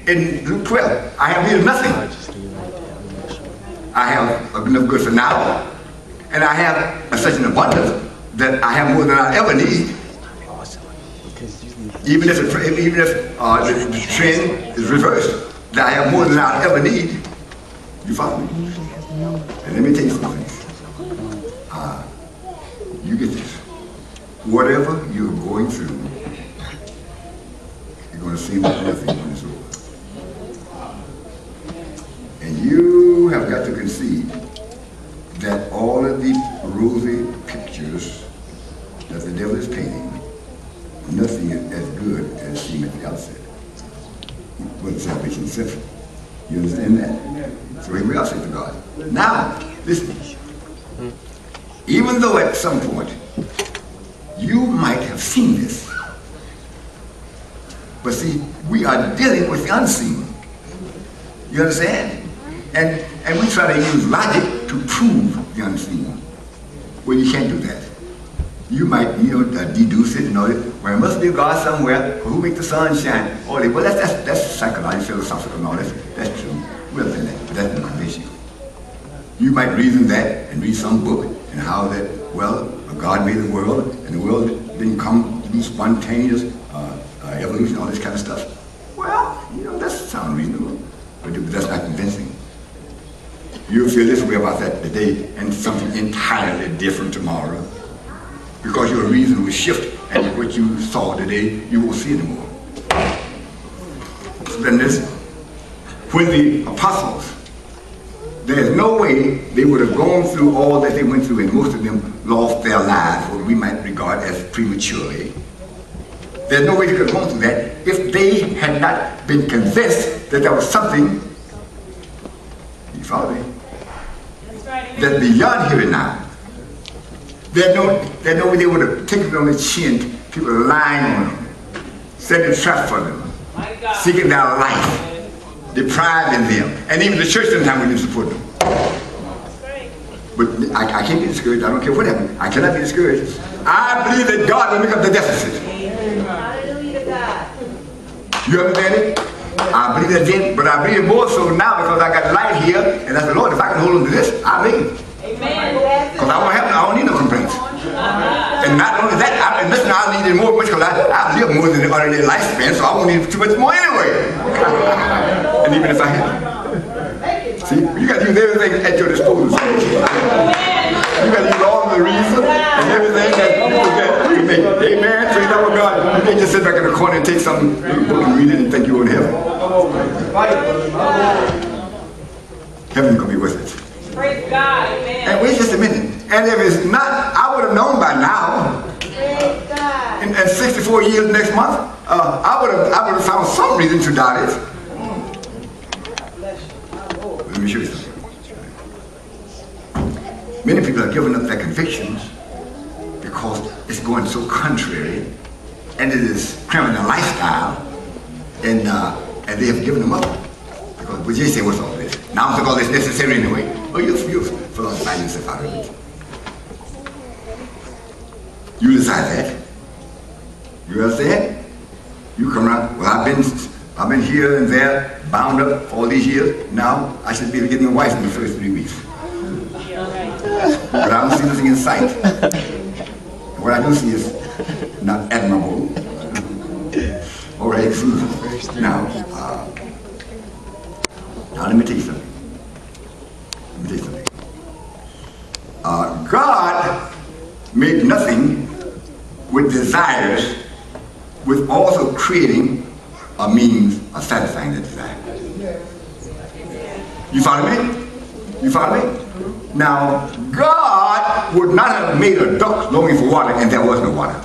in Luke 12. I have needed nothing. I have enough good for now, and I have such an abundance that I have more than I ever need. Even if the trend is reversed, that I have more than I ever need. You follow me? And let me tell you something. You get this. Whatever you're going through, you're going to seem like nothing when it's over. And you have got to concede that all of the rosy pictures that the devil is painting, nothing is as good as it seemed at the outset. But salvation is sinful. You understand that? So here we are, say to God. Now, listen. Even though at some point you might have seen this, but see, we are dealing with the unseen. You understand? And we try to use logic to prove the unseen. Well, you can't do that. You might, deduce it and all that. Well, there must be a God somewhere who makes the sun shine. All that. Well, that's psychological, philosophical, and all that. That's true. Well, then that doesn't convince you. You might reason that and read some book and how that, God made the world and the world didn't come to be spontaneous evolution, all this kind of stuff. Well, that sounds reasonable, but that's not convincing. You'll feel this way about that today and something entirely different tomorrow. Because your reason will shift, and what you saw today, you won't see anymore. Then listen, when the apostles, there's no way they would have gone through all that they went through, and most of them lost their lives, what we might regard as prematurely. There's no way they could have gone through that if they had not been convinced that there was something, you follow me, that's beyond here and now. There's no way they would have taken it on the chin, people lying on them, setting traps for them, seeking their life, depriving them, and even the church sometimes we didn't support them. But I can't be discouraged. I don't care what happens. I cannot be discouraged. I believe that God will make up the deficit. Hallelujah to God. You understand it? I believe that then, but I believe it more so now because I got light here, and I said, Lord, if I can hold on to this, I'll make it. Amen. Because I don't need no complaints. And not only that, I need more much because I live more than the ordinary lifespan, so I won't need too much more anyway. And even if I had, see, you got to use everything at your disposal. You got to use all the reason and everything that you can make. Amen. Praise the Lord God. You can't just sit back in the corner and take some book and read it and think you're in heaven. Heaven can be with it. Praise God. Amen. And wait just a minute. And if it's not, I would have known by now. Praise God. In 64 years next month, I would have found some reason to doubt it. Let me show you something. Many people have given up their convictions because it's going so contrary, and it is cramming their lifestyle, and they have given them up. Because but you say, what's all this? Now it's all this necessary anyway. Oh, you philosophizing yourself out of it. You decide that. You understand? You come around. Well, I've been here and there, bound up all these years. Now I should be getting a wife in the first 3 weeks. But I don't see nothing in sight. What I do see is not admirable. All right, now let me tell you something. God made nothing with desires, with also creating a means of satisfying the desire. You follow me? You follow me? Now, God would not have made a duck longing for water and there was no water.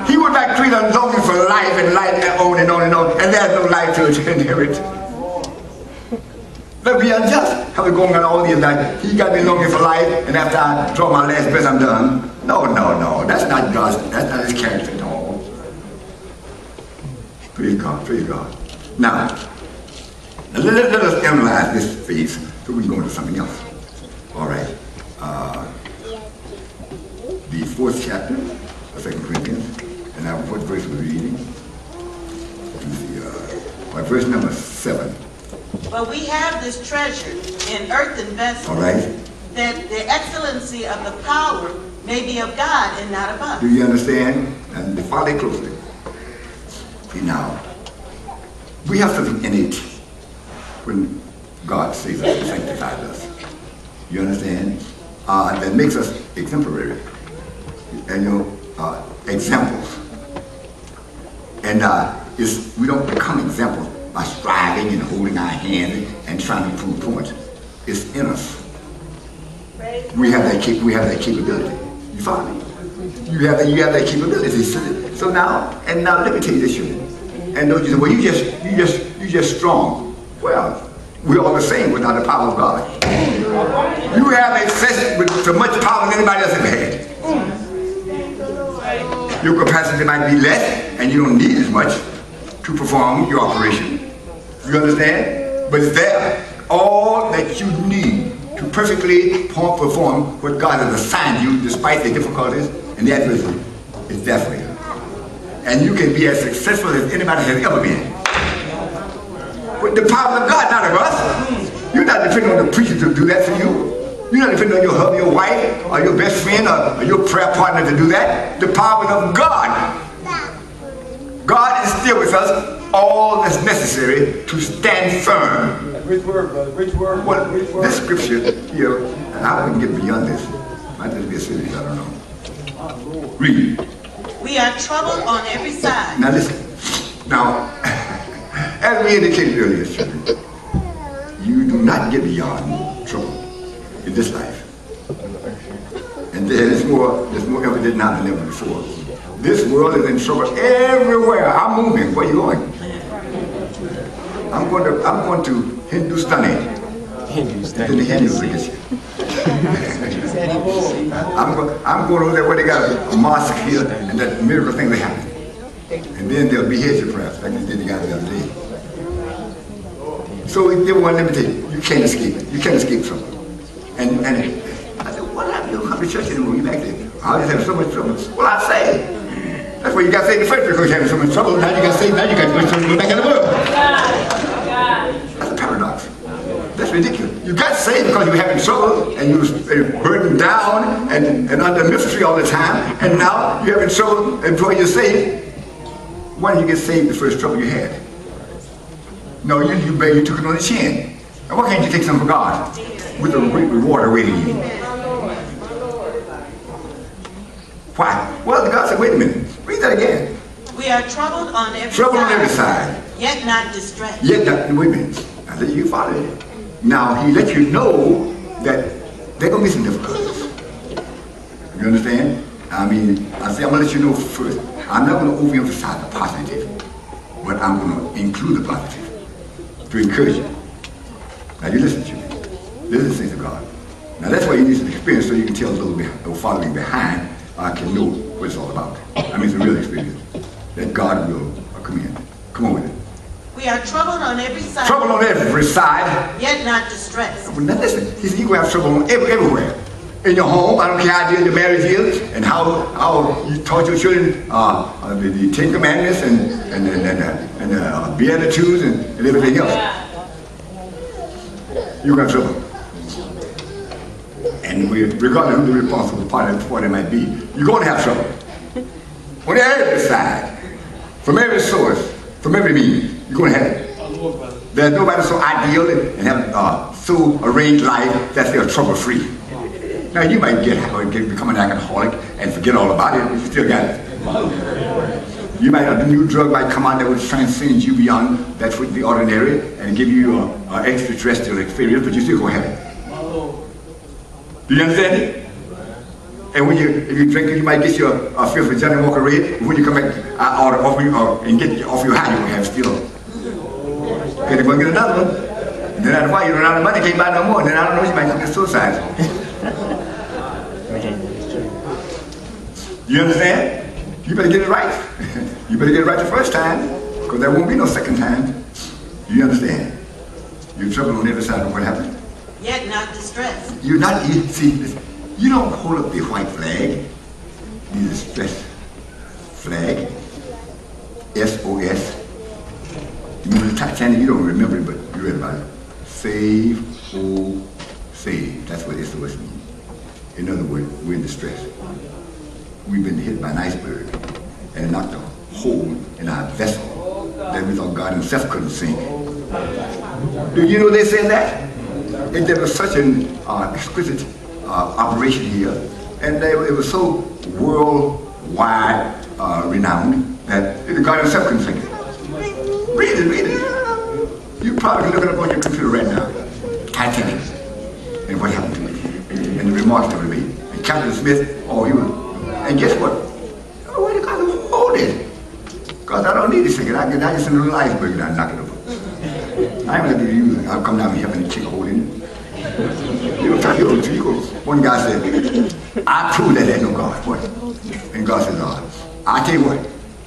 He would not create a longing for life and life and on and on and on, and there's no life to inherit. That would be unjust. How we going on all these lives? He got me longing for life, and after I draw my last breath, I'm done. No. That's not God's. That's not His character at all. Praise God. Praise God. Now, let us analyze this phase so we can go into something else. All right. The 4th chapter of 2 Corinthians, and our 4th verse we're reading. Or verse number 7. But we have this treasure in earthen vessels, All right? that the excellency of the power may be of God and not of us. Do you understand? And follow it closely. See now, we have something innate when God saves us and sanctifies us. You understand? That makes us exemplary. And examples. And we don't become examples by striving and holding our hand and trying to prove points. It's in us. We have that capability. You follow me? You have that capability. So now let me tell you this, children. And don't you say, well, you just strong. Well, we're all the same without the power of God. You have access with so much power than anybody else ever had. Your capacity might be less, and you don't need as much to perform your operation. You understand? But it's there. All that you need to perfectly perform what God has assigned you, despite the difficulties and the adversity, is there for you. And you can be as successful as anybody has ever been. With the power of God, not of us. You're not depending on the preacher to do that for you. You're not depending on your husband, your wife, or your best friend, or your prayer partner to do that. The power of God. God is still with us, all that's necessary to stand firm. Which word, brother? Which word? Well, Which word? this scripture here, and I wouldn't get beyond this. Might just be a series, I don't know. Read. We are troubled on every side. Now listen. Now, as we indicated earlier, children, you do not get beyond trouble in this life. And there's more evident now than ever before. This world is in trouble everywhere. I'm moving. Where are you going? I'm going to Hindustani. To the Hindu religion. I'm going over there where they got a mosque here and that miracle thing that happened. And then they'll behead you perhaps, like they did the guy the other day. So they won't limit you. You can't escape it. You can't escape trouble. And I said, what happened? You come to church anymore? You back there? I just have so much trouble. Well, I say. That's why you got saved in the first because you're having so much trouble. Now you got saved. Now you got to go back in the world. That's a paradox. That's ridiculous. You got saved because you were having trouble and you were burdened down and under mystery all the time. And now you're having trouble and before you're saved. Why did you get saved the first trouble you had? No, you took it on the chin. And why can't you take something for God with a great reward awaiting you? Why? Well, God said, wait a minute. Read that again. We are troubled on every Trouble side. on every side. Yet not distressed. Yet not, wait a minute. I said, you follow it. Now, he let you know that there are going to be some difficulties. You understand? I mean, I say, I'm going to let you know first. I'm not going to overemphasize the positive, but I'm going to include the positive to encourage you. Now, you listen to me. This is the things of God. Now, that's why you need some experience so you can tell a little following behind. I can know what it's all about. I mean, it's a real experience that God will come in. Come on with it. We are troubled on every side. Trouble on every side. Yet not distressed. Well, now listen, he said you're going to have trouble on everywhere. In your home, I don't care how dear your marriage is, and how you taught your children the Ten Commandments and Beatitudes and everything else. You're going to have trouble. And regardless of who the responsible party for it might be, you're going to have trouble. On every side, from every source, from every means, you're going to have it. There's nobody so ideal and have so arranged life that they're trouble-free. Now, you might become an alcoholic and forget all about it, but you still got it. You might, a new drug might come out that would transcend you beyond that would be ordinary and give you an extraterrestrial experience, but you still going to have it. Do you understand it? And if you drink it, you might get you a fifth of Johnny Walker Red. When you come back and get off your high, you're going to have still. Okay, you're going to get another one. And then after a while, you run out of money, can't buy no more. And then I don't know, you might commit suicide. You understand? You better get it right. You better get it right the first time, because there won't be no second time. Do you understand? You're in trouble on every side of what happened. Yet not distressed. You're not, you don't hold up the white flag, the distress flag, SOS. You remember the Channing? You don't remember it, but you read about it. Save, oh, save. That's what SOS means. In other words, we're in distress. We've been hit by an iceberg and it knocked a hole in our vessel that we thought God himself couldn't sink. Do you know they said that? And there was such an exquisite operation here, and it was so worldwide renowned that God himself couldn't sink it. Read it. You probably can look it up on your computer right now. Titanic. And what happened to it. And the remarks that were made. And Captain Smith, oh, he was. And guess what? Where did God hold it? Because I don't need to sink it. I just send a little iceberg and I knock it over. I ain't gonna do you. I'll come down and help and chick hole in it. One guy said, I prove that there's no God. What? And God says, I tell you what,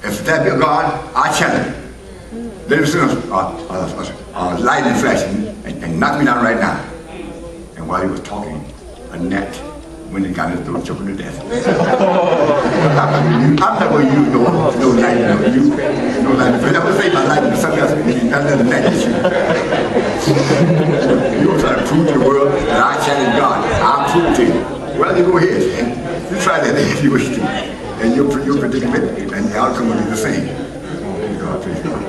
if that be a God, I challenge you. Let him send a lightning flashing and knock me down right now. And while he was talking, a gnat went and got his throat, choking to death. I'm not going to use no lightning on you. No lightning flash. I'm going to say my lightning to something else. Not let the gnat get you. You're trying to prove to the world that I challenge God. I'll prove to you. Well, you go ahead. You try that if you wish to. And your predicament and the outcome will be the same. God, praise God.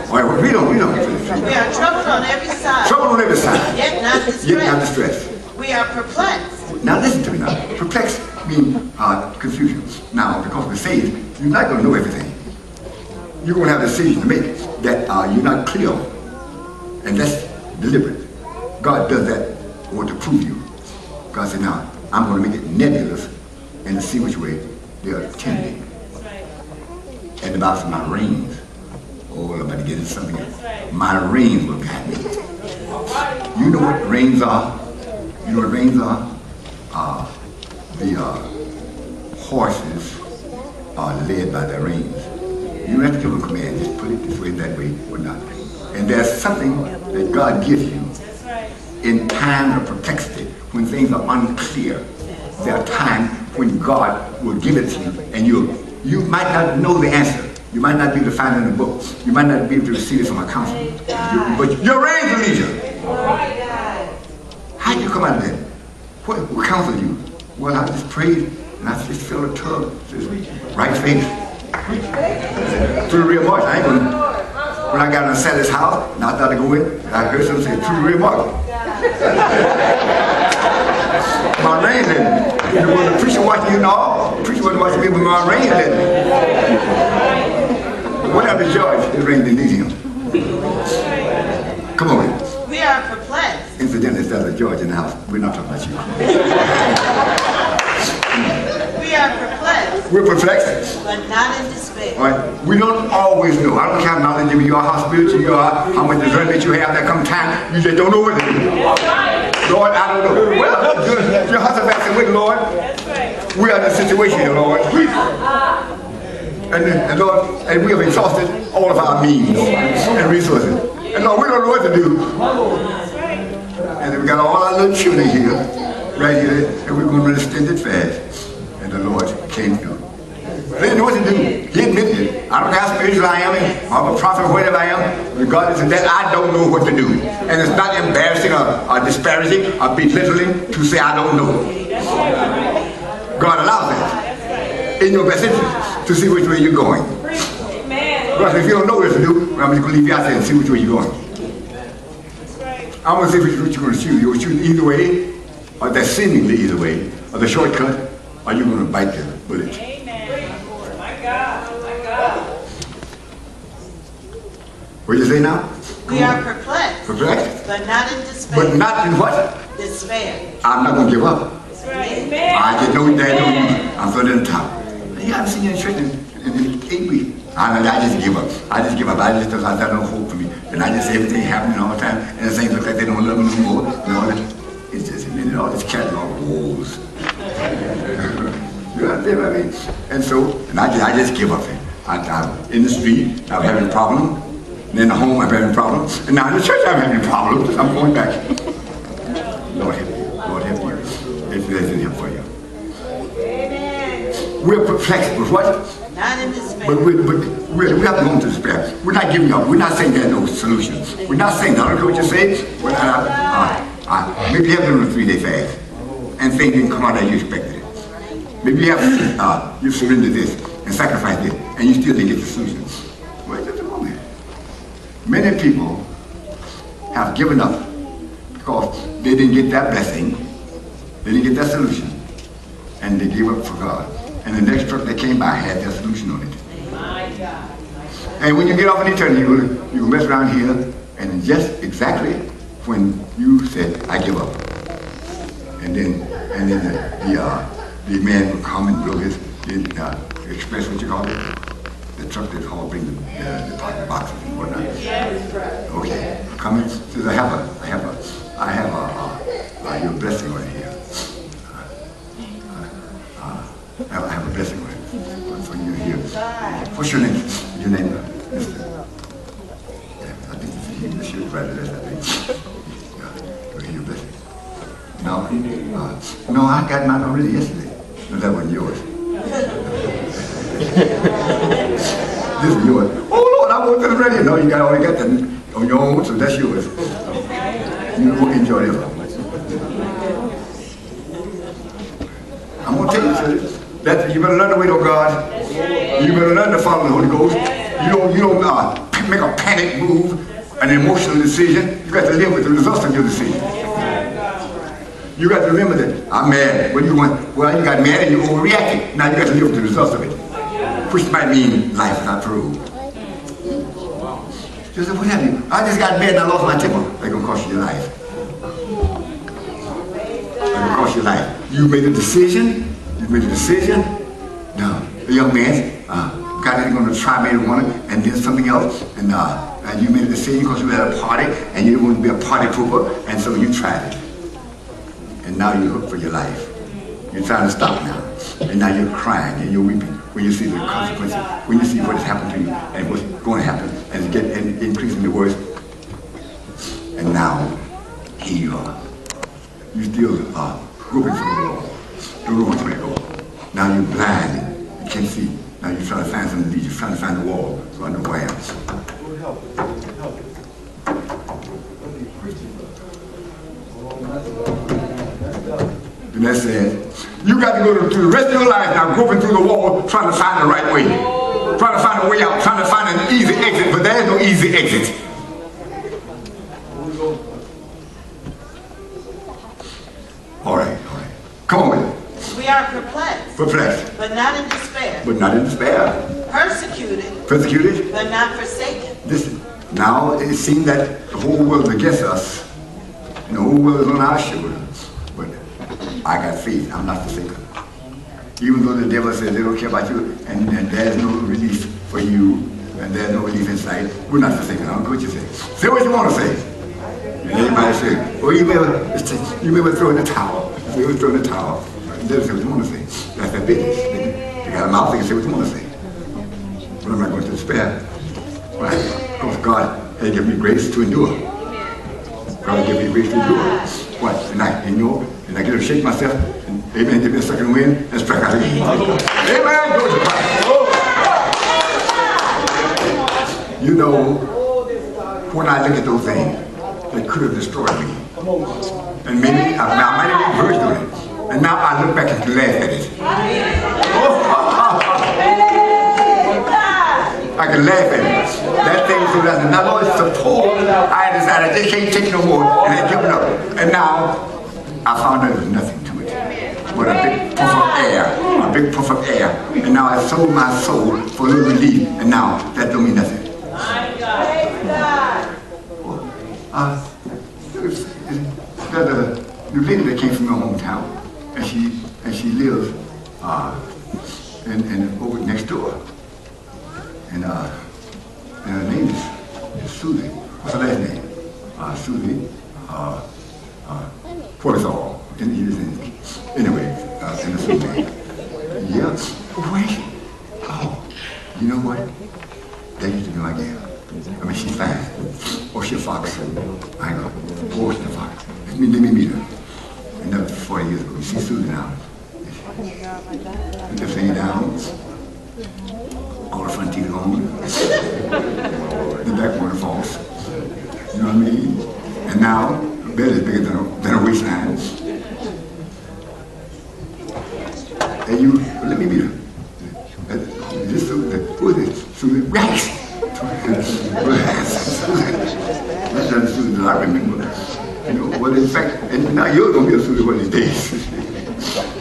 All right, well, we don't. We are troubled on every side. Trouble on every side. Yet not distressed. Yet not distressed. We are perplexed. Now listen to me now. Perplexed means confusion. Now, because we're saved, you're not going to know everything. You're going to have a decision to make that you're not clear on. And that's deliberate. God does that to prove you. God said, now, I'm going to make it nebulous and to see which way they're tending. And the Bible says, my reins. Oh, I'm about to get into something else. My reins will guide me. You know what reins are? You know what reins are? The horses are led by their reins. You don't have to give them a command, just put it this way, that way, or not. And there's something that God gives you in time of perplexity, when things are unclear. There are times when God will give it to you, and you might not know the answer. You might not be able to find it in the book. You might not be able to receive it from a counselor. But your reins will lead you. How did you come out of that? What counseled you? Well, I just prayed, and I just felt a tug. Right face. Through the real march. I ain't gonna. When I got inside this house, and I thought to go in, I heard something say, through the real march. My rein led me. When the preacher watching you, no, the preacher wasn't watching me, but my rein led me. What happened to George? His rein didn't need him. Come on. We are perplexed. Incidentally, it's that George in the house. We're not talking about you. We are perplexed. We're perplexed. But not in despair. All right? We don't always know. I don't care how knowledge you are, how spiritual you are, how much discernment you have. There come time you just don't know what to do. Lord, I don't know. Well, your husband said, wait, Lord. We are in a situation here, Lord. And Lord, and we have exhausted all of our means and resources. And Lord, we don't know what to do. And then we got all our little children here, right here, and we're going to extend it fast. And the Lord came through. They didn't know what to do. He admitted it. I don't know how spiritual I am, and I'm a prophet or whatever I am. Regardless of that, I don't know what to do. And it's not embarrassing or disparaging or belittling to say I don't know. God allows that in your best interest to see which way you're going. Because if you don't know what to do, I'm just going to leave you out there and see which way you're going. I'm going to see which route you're going to choose. You're going to choose either way, or that's seemingly either way, or the shortcut, or you're going to bite the bullet. My God, my God. What did you say now? We are perplexed. Perplexed? But not in despair. But not in what? Despair. I'm not going to give up. That's right. Amen. I just know that I'm further than top. You haven't seen any church in 8 weeks. I just give up. I just give up. I just I got no hope for me. And I just see everything happening all the time. And the things look like they don't love me no more. And all that. It's just all this catalog woes. You understand what I mean? And so, and I just give up. I'm in the street, I'm having a problem. And in the home, I'm having problems. And now in the church, I'm having problems. I'm going back. Lord help you. Lord help you. If there's any help for you. Amen. We're perplexed with what? Not in despair. But we have to go into despair. We're not giving up. We're not saying there's no solutions. We're not saying, I don't know what you say. Maybe you have been on a 3-day fast and things didn't come out as you expected it. Maybe you have you surrendered this and sacrificed this and you still didn't get the solution. Well, just a moment. Many people have given up because they didn't get that blessing, they didn't get that solution, and they gave up for God. And the next truck that came by had that solution on it. My God. And when you get off in eternity, you will mess around here, and just exactly when you said, I give up. And then the man would come and blow his express, what you call it? The truck that haul bring the boxes and whatnot. yes, right. Okay. Come in, says, I have your blessing right here. I have a blessing for you here. What's your name? Your name, Mr. Yeah, I think this is right there, I think. Yeah, go hear your blessing. No, I got mine already yesterday. No, that wasn't yours. This is yours. Oh Lord, I want this ready. No, you already got that on your own, so that's yours. You enjoy it. I'm going to tell you, that you better learn to wait on God. You better learn to follow the Holy Ghost. You don't make a panic move, an emotional decision. You got to live with the results of your decision. You got to remember that I'm mad. What do you want? Well, you got mad and you overreacted. Now you got to live with the results of it, which might mean life is not true. You say, what have you? I just got mad and I lost my temper. They're going to cost you your life. They're going to cost you your life. You made a decision. You made a decision. No, the young man got going to try marijuana and then something else, and you made a decision because you had a party and you didn't want to be a party pooper, and so you tried it. And now you're hooked for your life. You're trying to stop now, and now you're crying and you're weeping when you see the consequences, when you see what has happened to you and what's going to happen, and it's getting increasingly the worse. And now here you are. You still groping for the Lord. Don't know which way to go. Now you're blind and you can't see. Now you're trying to find something to do. You're trying to find the wall. So I know where I am. And that says, you got to go through the rest of your life now groping through the wall, trying to find the right way. Trying to find a way out, trying to find an easy exit, but there is no easy exit. All right. Come on with it. We are perplexed. Perplexed. But not in despair. But not in despair. Persecuted. Persecuted. But not forsaken. Now it seems that the whole world is against us. And the whole world is on our shoulders. But I got faith. I'm not forsaken. Even though the devil says they don't care about you and there's no relief for you and there's no relief inside, we're not forsaken. I don't know what you say. Say what you want to say. And everybody say, well, you may throw in the towel. You may throw in the towel. And they'll say what you want to say. That's their business. You got a mouth, they can say what you want to say. But I'm not going to despair. Right? Because God has given me grace to endure. God has given me grace to endure. What? And I get to shake myself, and amen, give me a second wind, and strike out again. Amen. Go to Christ. You know, when I look at those things, they could have destroyed me. And maybe I might have been verged on it. And now I look back and laugh at it. I can laugh at it. That thing so that's another Lord, suppose I decided I just can't take no more and I given up. And now I found out there was nothing to it but a big puff of air, a big puff of air. And now I sold my soul for a little relief, and now that don't mean nothing. The lady that came from my hometown, and she lives in over next door. And her name is Susie. What's her last name? Susie. Cortisol. Anyway, and the Susie name. Yes. Wait. Oh, you know what? That used to be my girl. I mean, she's fine. Or she's a fox. I know. Or she's a fox. Let me meet her. And that was 40 years ago. You see Susie now. You just lay down. All the front teeth gone. The back one false. You know what I mean? And now, the belly is bigger than a waistline. And you, let me be this, who is this? Susan Rex. That's not the Susan that I remember. You know, well, in fact, and now you're going to be a Susan one of these days.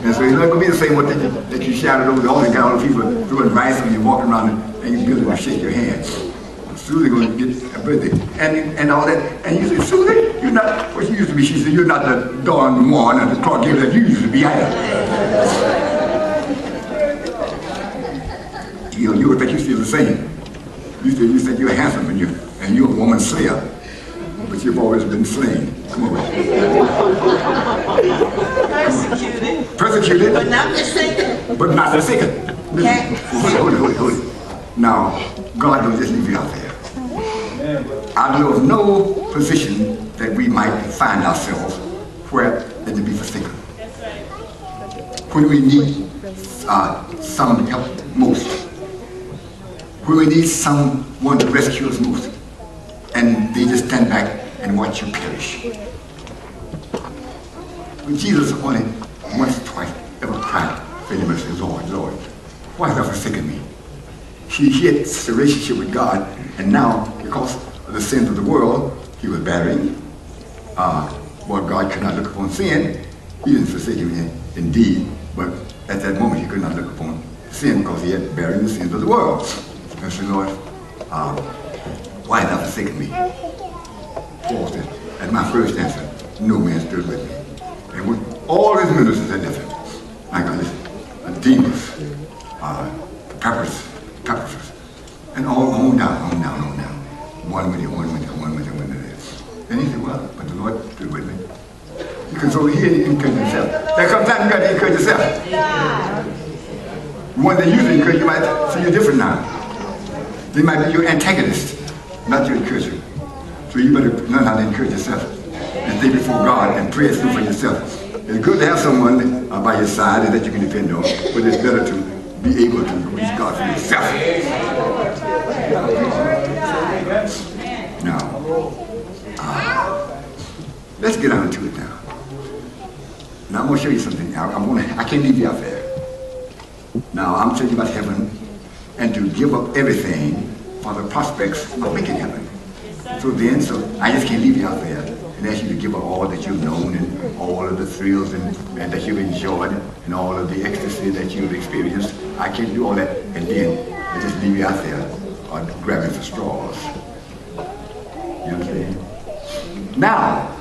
And so it's not going to be the same one that you shouted over all the people throwing rice when you're walking around and you building to shake your hand. Susan going to get a birthday and all that. And you say, Susan, you're not what you used to be. She said, you're not the Dawn Moore and the Clark Gable that you used to be either. You know, you would think you're still the same. You think you're handsome and you're a woman slayer. But you've always been slain. Come on. Persecuted. Persecuted. But not forsaken. But not forsaken. Okay. Hold it. Now, God don't just leave you out there. I know of no position that we might find ourselves where than to be forsaken. That's right. When we need some help most. When we need someone to rescue us most. And they just stand back and watch you perish. When Jesus only once or twice ever cried for the mercy, Lord, Lord, why have you forsaken me? He had such a relationship with God, and now, because of the sins of the world, he was bearing what God could not look upon sin. He didn't forsake him indeed, but at that moment he could not look upon sin because he had bearing the sins of the world. And so, Lord, why have thou forsaken me? Paul said, at my first answer, no man stood with me. And with all his ministers had left him, I got this, Demas, Peppers, and on down. One with you. And he said, well, but the Lord stood with me. You can so here encourage yourself. There comes time you got to encourage yourself. The one that usually encourage you might see you different now. They might be your antagonist, not your encourager. So you better learn how to encourage yourself and stay before God and pray through for yourself. It's good to have someone by your side that you can depend on, but it's better to be able to reach God for yourself. Now, let's get on to it now. Now I'm going to show you something. I can't leave you out there. Now I'm telling you about heaven and to give up everything for the prospects of making heaven. So I just can't leave you out there and ask you to give up all that you've known and all of the thrills and that you've enjoyed and all of the ecstasy that you've experienced. I can't do all that and then I just leave you out there grabbing for straws. You understand? Now,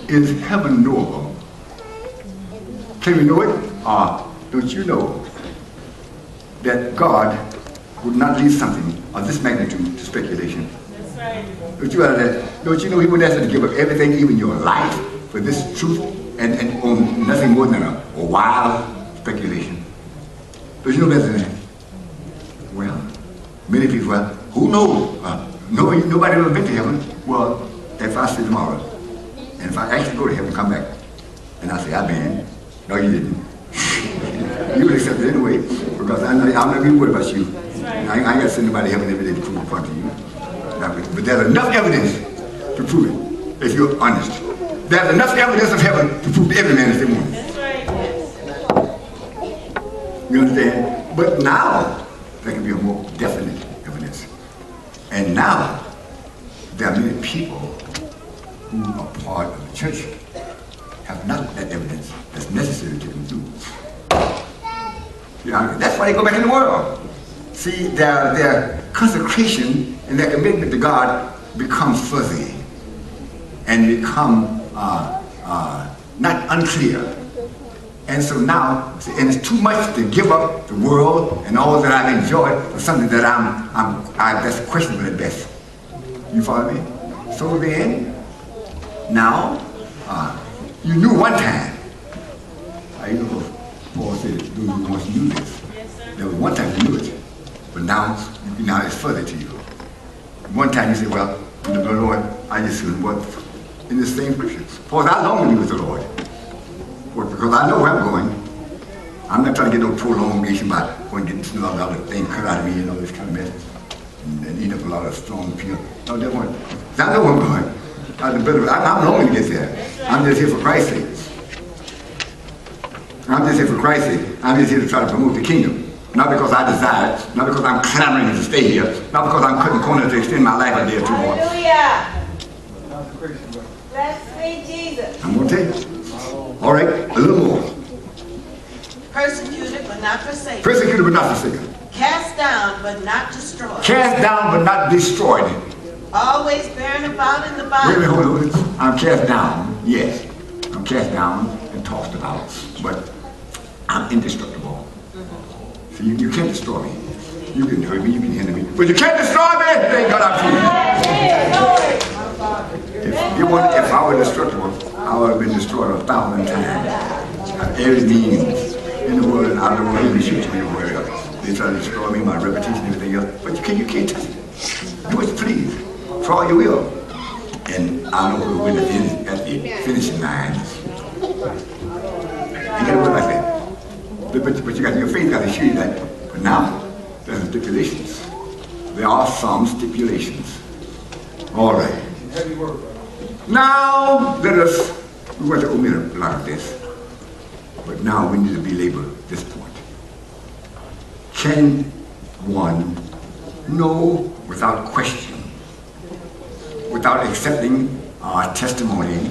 is heaven knowable? Can we know it? Don't you know that God would not leave something of this magnitude to speculation? That's right. Don't you know he would ask you to give up everything, even your life, for this truth and on nothing more than a wild speculation? Don't you know better than that? Well, many people, who knows? Nobody ever been to heaven. Well, if I say tomorrow, and if I actually go to heaven, come back, and I say, I've been. No, you didn't. You would accept it anyway, because I'm not even worried about you. I ain't got to send anybody to heaven every day to prove a point to you. But there's enough evidence to prove it, if you're honest. There's enough evidence of heaven to prove to every man if they want. That's right. You understand? But now, there can be a more definite evidence. And now, there are many people who are part of the church have not that evidence that's necessary to come through. That's why they go back in the world. See, their consecration and their commitment to God becomes fuzzy and become not unclear. And so now, and it's too much to give up the world and all that I've enjoyed for something that that's questionable at best. You follow me? So then, now, you knew one time. You know, Paul said, those who want to do this. Yes, sir. There was one time you knew it, but now it's further to you. One time you say, well, the Lord, I just knew what in the same scripture. Paul said, I long to be with the Lord. Because I know where I'm going. I'm not trying to get no prolongation by go and get a lot of things cut out of me and all this kind of mess. And eat up a lot of strong pure. No, that one. I know where I'm going. I'm lonely to get there. I'm just here for Christ's sake. I'm just here for Christ's sake. I'm just here to try to promote the kingdom. Not because I desire it, not because I'm clamoring to stay here, not because I'm cutting corners to extend my life a day or two more. Hallelujah. Bless me, Jesus. I'm going to tell you. All right, a little more. Persecuted but not forsaken. Persecuted but not forsaken. Cast down but not destroyed. Cast down but not destroyed. Always bearing about in the Bible. Wait a minute, hold on. I'm cast down, yes. I'm cast down and tossed about, but I'm indestructible. See, you can't destroy me. You can hurt me, you can hinder me, but you can't destroy me. Thank God I'm free. If I were destructible, I would have been destroyed 1,000 times. Every means in the world and out of the world, you can shoot me everywhere else. They try to destroy me, my reputation, and everything else, but you can't touch it. Do what you please, for all you will. And I know who will win at the finishing line. You gotta work like that. But you got your faith got to show you that. But now, there's stipulations. There are some stipulations. All right. Now, we're going to omit a lot of this. But now we need to belabor this point. Can one know without question, without accepting testimony,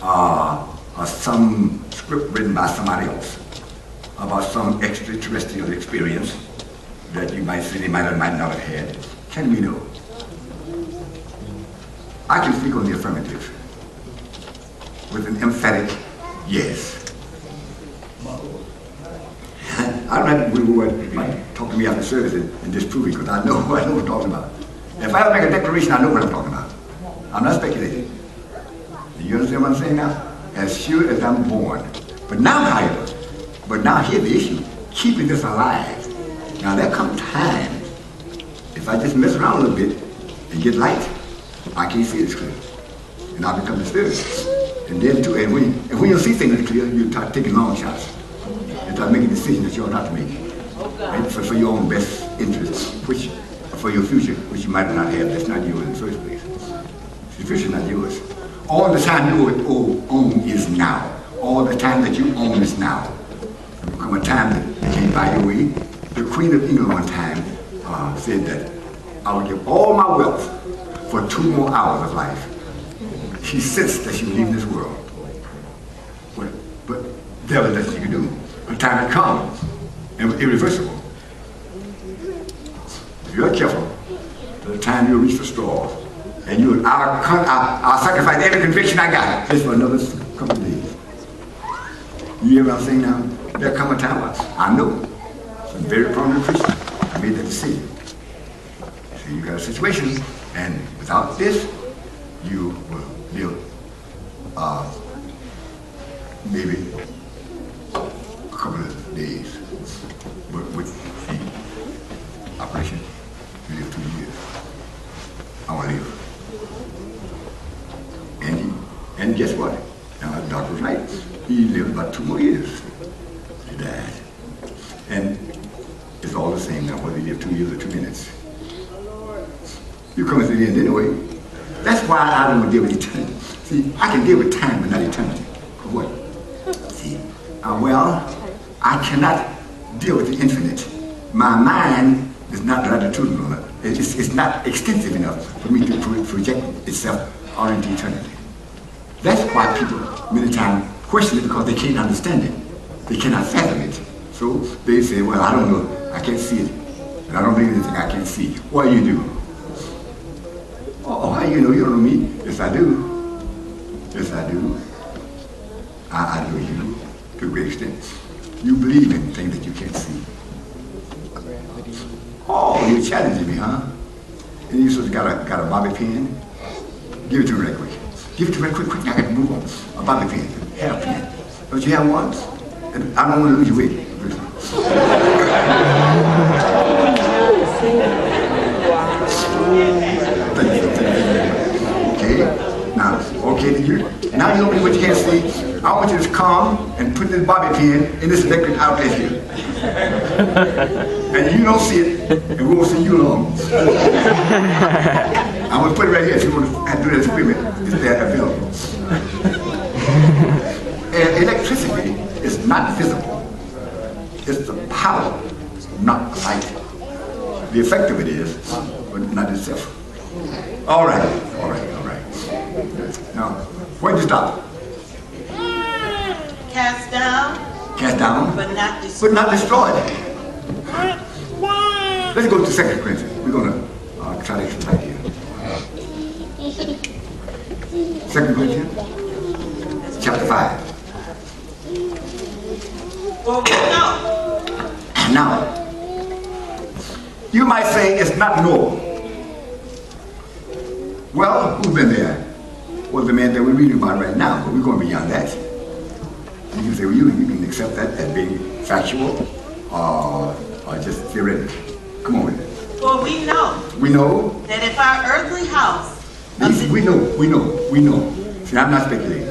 or some script written by somebody else about some extraterrestrial experience that you might say they might or might not have had? Can we know? I can speak on the affirmative with an emphatic yes. I don't have to talk to me after service and disprove it, because I know what I'm talking about. If I make a declaration, I know what I'm talking about. I'm not speculating. You understand what I'm saying now? As sure as I'm born. But now, however, here's the issue. Keeping this alive. Now there come times, if I just mess around a little bit and get light, I can't see it clear. And I become disturbed. And then too, and when you see things clear, you start taking long shots. You start making decisions that you ought not to make. Right? For your own best interest, which for your future, which you might not have, that's not yours in the first place. The future is not yours. All the time you own is now. All the time that you own is now. There will come a time that came by your way. The Queen of England one time said that I would give all my wealth for 2 more hours of life. She sensed that she was leaving this world. But there was nothing she could do. A time had come, and it was irreversible. If you're careful, by the time you reach for straws, and I'll sacrifice every conviction I got just for another couple of days. You hear what I'm saying now? There'll come a time when I know some very prominent Christians made that decision. So you got a situation, and without this, you will live maybe a couple of days. But with the operation, you live 2 years. I want to live. And guess what? Now the doctor was right. He lived about 2 more years. He died. And it's all the same now, whether you live 2 years or 2 minutes. You're coming to the end anyway. That's why I don't want to deal with eternity. See, I can deal with time, but not eternity. For what? See, I cannot deal with the infinite. My mind is not latitudinal. It's not extensive enough for me to project itself out into eternity. That's why people many times question it, because they can't understand it. They cannot fathom it. So they say, well, I don't know. I can't see it. And I don't believe anything I can't see. What do you do? Oh, how you know? You don't know me? Yes, I do. Yes, I do. I know you to a great extent. You believe in things that you can't see. Oh, you're challenging me, huh? And you sort of got a bobby pin? Give it to me right quick. Give it to me right quick. I got to move on. A bobby pin, hair pin. Don't you have one? And I don't want to lose your weight. Okay. Now, okay, now you know what you can't see. I want you to come and put this bobby pin in this electric outlet here. And you don't see it, and we won't see you alone. I'm going to put it right here if you want to do that experiment. It's there available. And electricity is not visible. It's the power, not the light. The effect of it is, but not itself. All right. Now, where'd you stop? Cast down, but not destroyed. But not destroyed. Let's go to 2 Corinthians. We're going to try to explain here. 2 Corinthians, chapter 5. For we know. Now, you might say it's not normal. Well, who's been there? Well, the man that we're reading about right now, but we're going beyond that. You can say, well, you can accept that as being factual or just theoretical. Come on with it. For we know. We know. That if our earthly house. We know. See, I'm not speculating.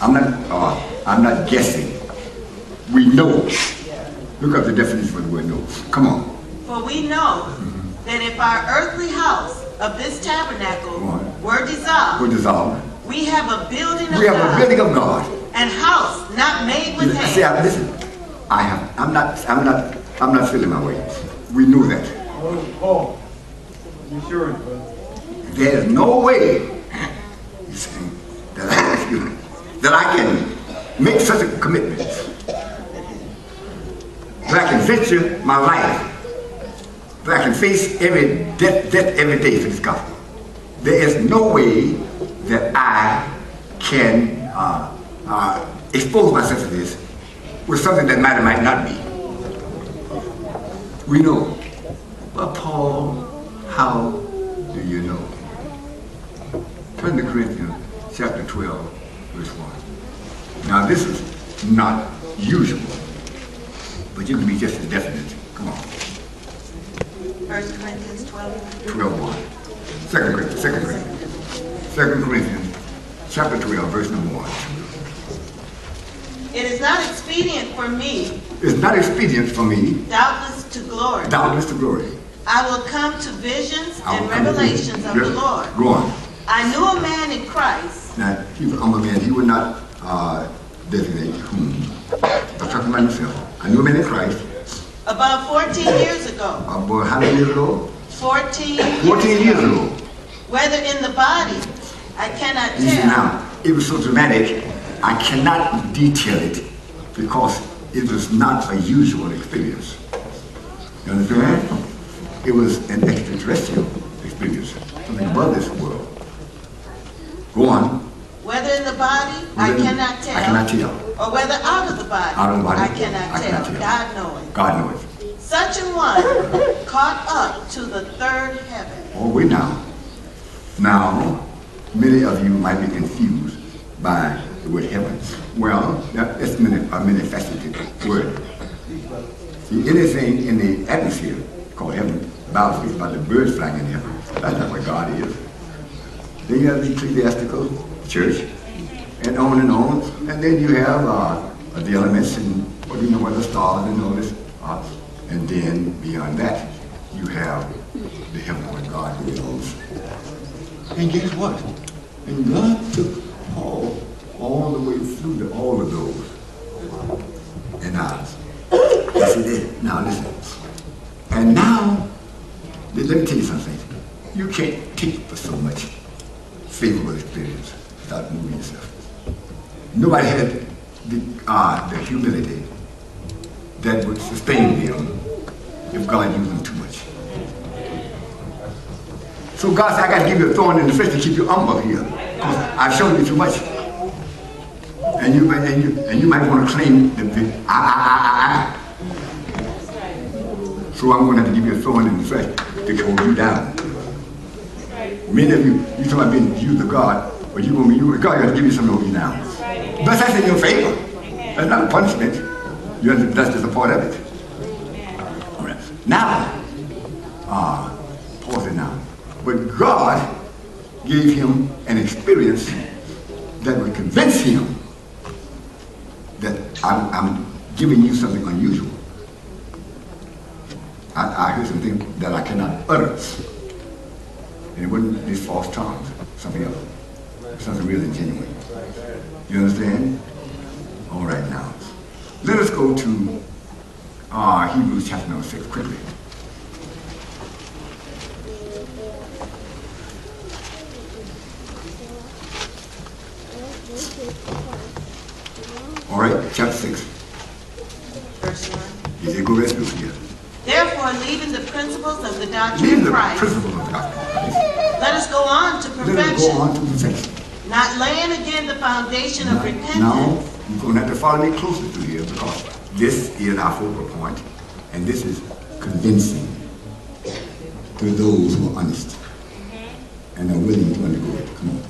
I'm not guessing. We know. Look up the definition for the word know. Come on. For we know that if our earthly house of this tabernacle were dissolved, we have a building of God. And house not made with hands. See, listen. I'm not feeling my way. We know that. Oh, you sure? There's no way, you see, that I can make such a commitment. That I can venture my life. That I can face every death every day for this gospel. There is no way that I can expose myself to this with something that might or might not be. We know. But Paul, how do you know? Turn to Corinthians chapter 12, verse 1. Now this is not usual, but you can be just as definite. Come on. 1 Corinthians 12. 12:1. 2 Corinthians chapter 12, verse number 1. It is not expedient for me. It's not expedient for me. Doubtless to glory. Doubtless to glory. I will come to visions and revelations of the Lord. Go on. I knew a man in Christ. Now, he was a man. He would not designate whom. I'm talking about himself. I knew a man in Christ. About 14 years ago. About how many years ago? 14 years ago. Whether in the body, I cannot tell. You see, now, it was so dramatic, I cannot detail it because it was not a usual experience. You understand? It was an extraterrestrial experience, something above this world. Go on. Whether in the body, I cannot tell. I cannot tell. Or whether out of the body, I cannot tell. God knoweth. God knoweth. Such a one caught up to the third heaven. Oh, wait now. Now, many of you might be confused by the word heaven. Well, that's a many-faceted word. See, anything in the atmosphere called heaven, the Bible speaks about the birds flying in heaven. That's not what God is. Then you have the ecclesiastical church, and on. And then you have the elements, and what do you know what the stars and all this are. And then beyond that, you have the heaven where God dwells. And guess what? And God took Paul all the way through to all of those. And now listen. And now, let me tell you something. You can't teach for so much favorable experience without moving yourself. Nobody had the humility that would sustain them if God used them too much. So God said, I got to give you a thorn in the flesh to keep you humble here. Because I've shown you too much. And you might want to claim the So I'm going to have to give you a thorn in the flesh to hold you down. Many of you talking about being used of God, but you're going to be used. God got to give you something to hold you down. But that's in your favor. That's not a punishment. That's just a part of it. All right. Now, pause it now. But God gave him an experience that would convince him that I'm giving you something unusual. I heard something that I cannot utter. And it wasn't these false tongues, something else. Something really genuine. You understand? All right now. Let us go to Hebrews chapter number 6 quickly. All right, chapter 6. Verse 1. Is it go rest of here? Therefore, leaving the principles of the doctrine of Christ, let us go on to perfection. Let us go on to perfection. Not laying again the foundation of repentance. Now, you're going to have to follow me closer through here because this is our focal point, and this is convincing to those who are honest and are willing to undergo it. Come on.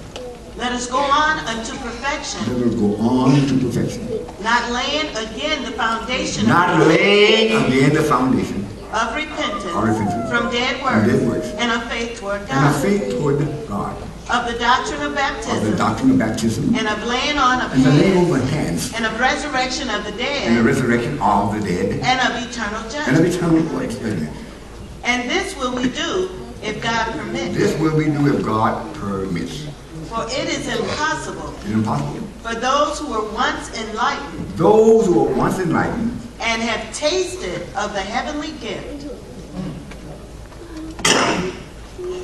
Let us go on unto perfection. Let us go on to perfection. Not laying again the foundation Not laying again the foundation of repentance, from dead works, and of faith toward God. And of faith toward God. Of the doctrine of baptism. And of laying on of hands. And of resurrection of the dead. And the resurrection of the dead. And of eternal judgment. And of eternal judgment. And this will we do if God permits. This will we do if God permits. For it is impossible. It's impossible. For those who were once enlightened. Those who were once enlightened. And have tasted of the heavenly gift.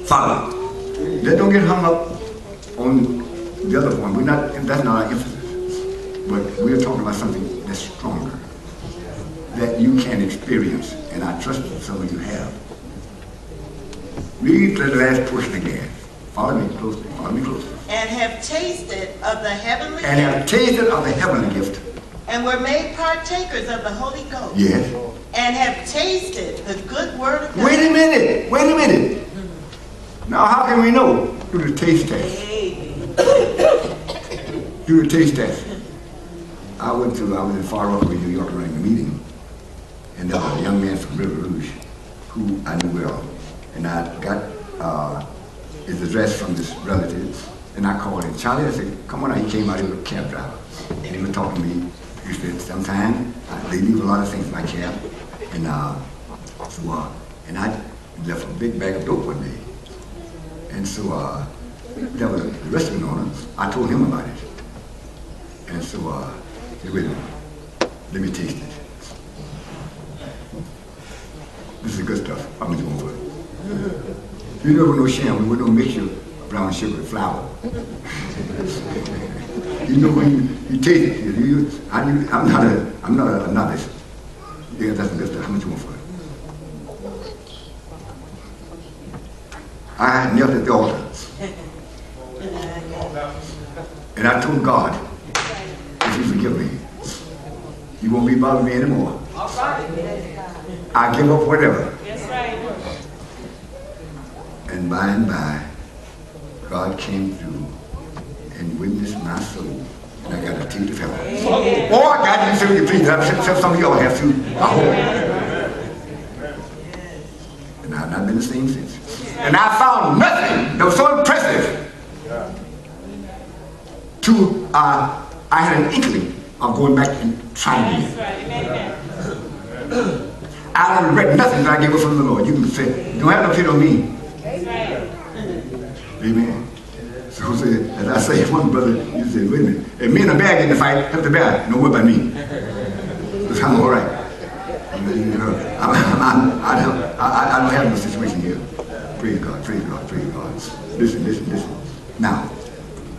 Follow. Don't get hung up on the other one. That's not our emphasis. But we're talking about something that's stronger. That you can experience. And I trust that some of you have. Read the last portion again. Follow me closely. Follow me closely. And have tasted of the heavenly gift. And have tasted of the heavenly gift. And were made partakers of the Holy Ghost. Yes. And have tasted the good word of God. Wait a minute. Now how can we know? Do the taste test. Do the taste test. I was in Far Rockaway, New York running a meeting. And there was a young man from River Rouge who I knew well. And I got his address from his relatives. And I called him. Charlie, I said, come on out. He came out, he was a cab driver. And he was talking to me. He said, sometimes they leave a lot of things in my cab. And and I left a big bag of dope one day. And so there was a restaurant owner. I told him about it. And so he said, wait a minute, let me taste it. This is good stuff. How much you want for it? You never know sham, we don't mix your brown sugar with flour. You know when you taste it, I'm not a novice. Yeah, that's good stuff. How much you want for it? I knelt at the altar. And I told God, if you forgive me, you won't be bothering me anymore. I give up whatever. And by, God came through and witnessed my soul. And I got a taste of heaven. Oh, I got you, so please. Some of y'all have to. I hope. And I've not been the same since. And I found nothing that was so impressive. I had an inkling of going back and trying again. I don't regret nothing that I gave up from the Lord. You can say, don't have no fear on me. Amen. So as I say, one brother, you say, wait a minute. If me and a bear get in the fight, have the bear. Don't worry about me. Because I'm all right. I don't have no situation here. Praise God, praise God, praise God. Listen. Now,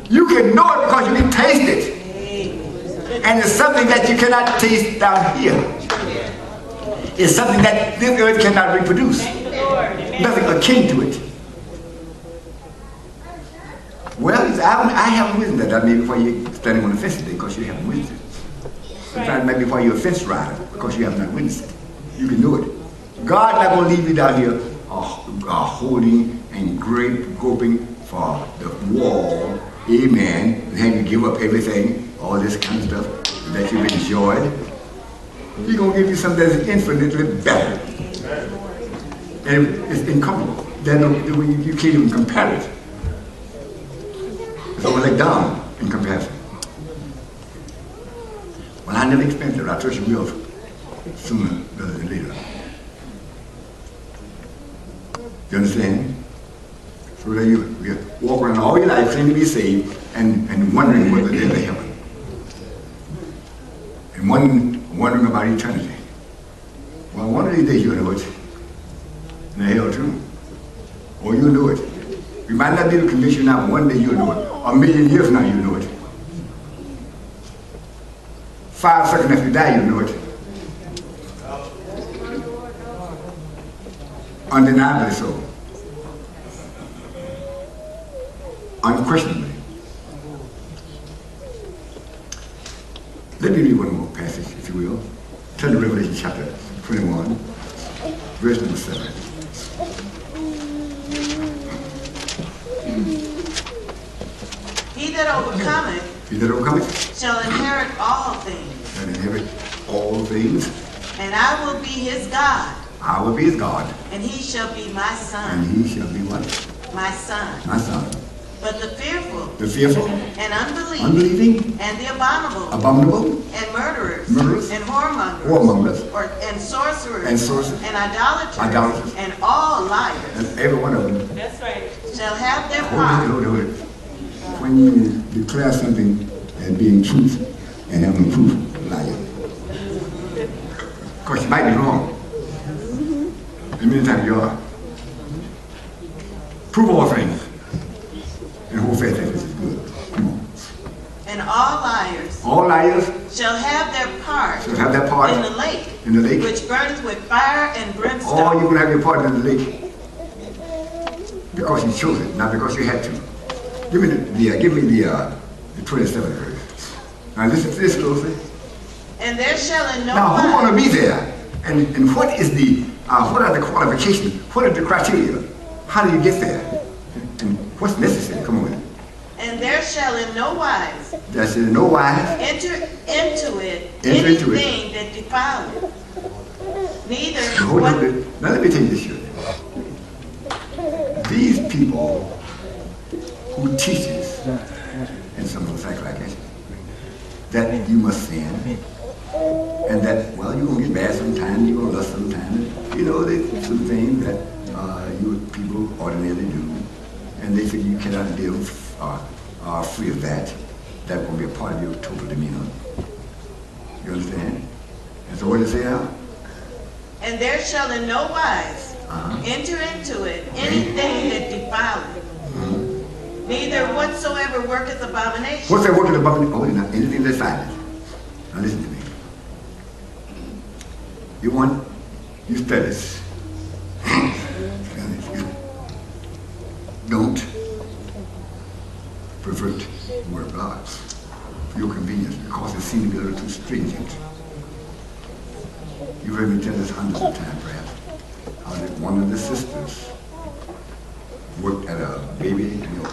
you can know it because you can taste it. And it's something that you cannot taste down here. It's something that this earth cannot reproduce. Nothing akin to it. Well, I haven't witnessed that. That may be why you're standing on the fence today, because you haven't witnessed it. Sometimes it may be why you're a fence rider, because you have not witnessed it. You can do it. God's not going to leave you down here holding and groping for the wall, amen, and have you give up everything, all this kind of stuff that you've enjoyed. He's going to give you something that's infinitely better. And it's incomparable. You can't even compare it. gonna let down in comparison. Well, I never expected it. I trust you will sooner rather than later. You understand? So that you walk around all your life claiming to be saved and wondering whether there's a heaven. And wondering about eternity. Well, one of these days you'll know it. And the hell too. Or you'll know it. You might not be able to convince you now, but one day you'll know it. A million years from now you'll know it. 5 seconds after you die you'll know it. Undeniably so. Unquestionably. Let me read one more passage, if you will. Turn to Revelation chapter 21, verse number 7. He that overcometh shall inherit all things. Shall inherit all things. And I will be his God. I will be his God. And he shall be my son. And he shall be what? My son. My son. But the fearful, and unbelieving, and the abominable, and murderers, and whoremongers, and sorcerers, and idolaters, and all liars, and every one of them. That's right. Shall have their part. When you declare something as being truth and having proof, liar. Of course, you might be wrong. And many times you are. Prove all things. And who faith that this is good. Come on. And all liars shall have their part in the lake, which burns with fire and brimstone. Oh, you're going to have your part in the lake because you chose it, not because you had to. Give me the 27th verse. Now listen to this closely. And there shall in no now wise. Who's going to be there? And what is the what are the qualifications? What are the criteria? How do you get there? And what's necessary? Come on. And there shall in no wise. There shall in no wise. Enter into it anything that defileth. Neither. Now let me tell you this here. These people who teaches, and some of us act like it, that you must sin, and that, well, you're going to get bad sometimes, you're going to lust sometimes. You know, there's some things that you people ordinarily do, and they think you cannot live free of that. That will be a part of your total demeanor. You understand? And so what does it say now? And there shall in no wise enter into it anything that defileth. Neither whatsoever worketh abomination. What's that working abomination? Oh, not anything that's silent. Now listen to me. You study this. Don't pervert the word of God for your convenience because it seems to be a little too stringent. You've heard me tell this hundreds of times, perhaps, how that one of the sisters worked at a baby milk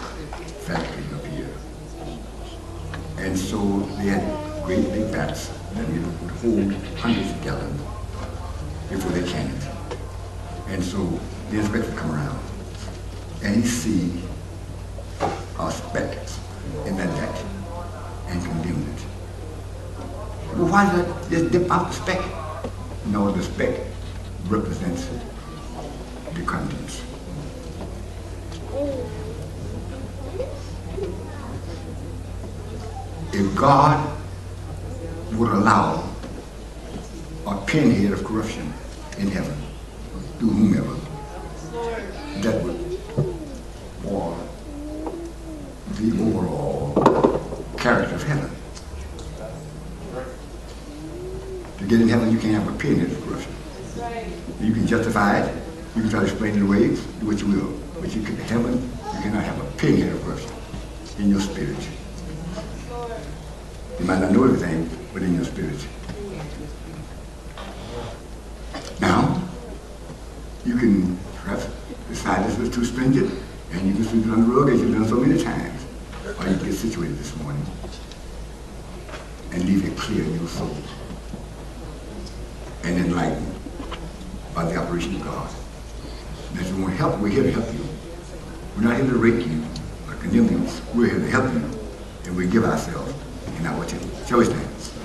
factory up here. And so they had great big vats that would hold hundreds of gallons before they canned it. And so the inspector come around and he see a speck in that vat and condemned it. Well, why not just dip out the speck? No, the speck represents the contents. If God would allow a pinhead of corruption in heaven, through whomever, that would spoil the overall character of heaven. To get in heaven, you can't have a pinhead of corruption. You can justify it, you can try to explain it away, do what you will. But you can heaven, you cannot have a pinhead of corruption in your spirit. You might not know everything, but in your spirit. Now, you can perhaps decide this is too stringent, and you can sweep it on the rug as you've done so many times. Or you can get situated this morning and leave it clear in your soul and enlightened by the operation of God. And if you want help, we're here to help you. We're not here to rake you or condemn you. We're here to help you and we give ourselves in our temple. Shall we stand?